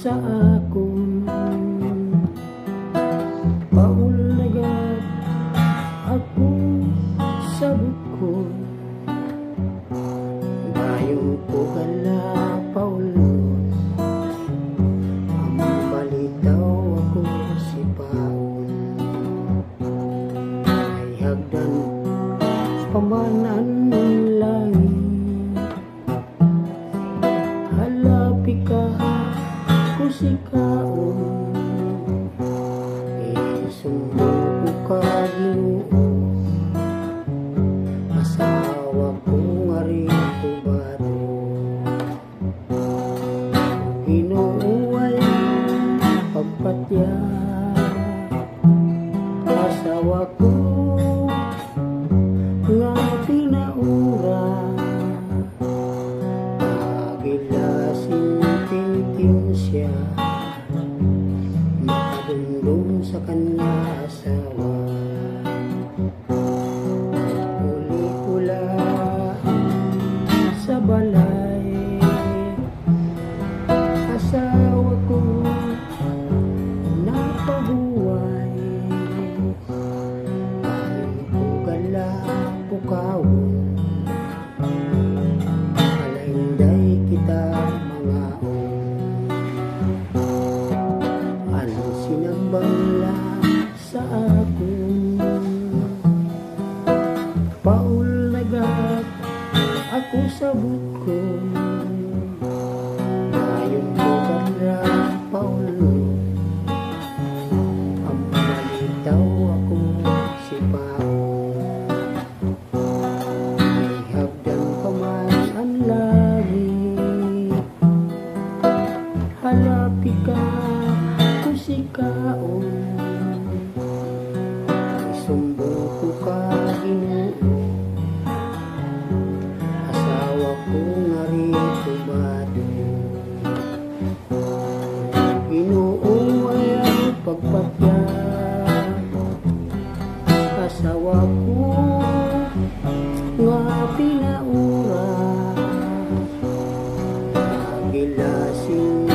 sa akon paulagat ako sa bukod dayong ko gala paulod ang balitaw ako si paon ay hagdan pamanan ng langit halapi ka kusikaon isundo ko ka Ginoo asawa ko nga rin tubado Ginoo ay pagpatya asawa ko nga pinaura pagilasin siya makadundong sa kanya asawa uli-ula sa balay asawa ko napabuhay ayong kugala pukawon alayday kita sinambangla sa akon paulagat ako sa bukod dayon ko kara paulod ang malitaw ako si paon may hagdan pa man ang langit halapi ka sikaon isumbong ko ka Ginoo asawa ko nga rito bado Ginoo ay ang pagpatya asawa ko nga pinaura gilasing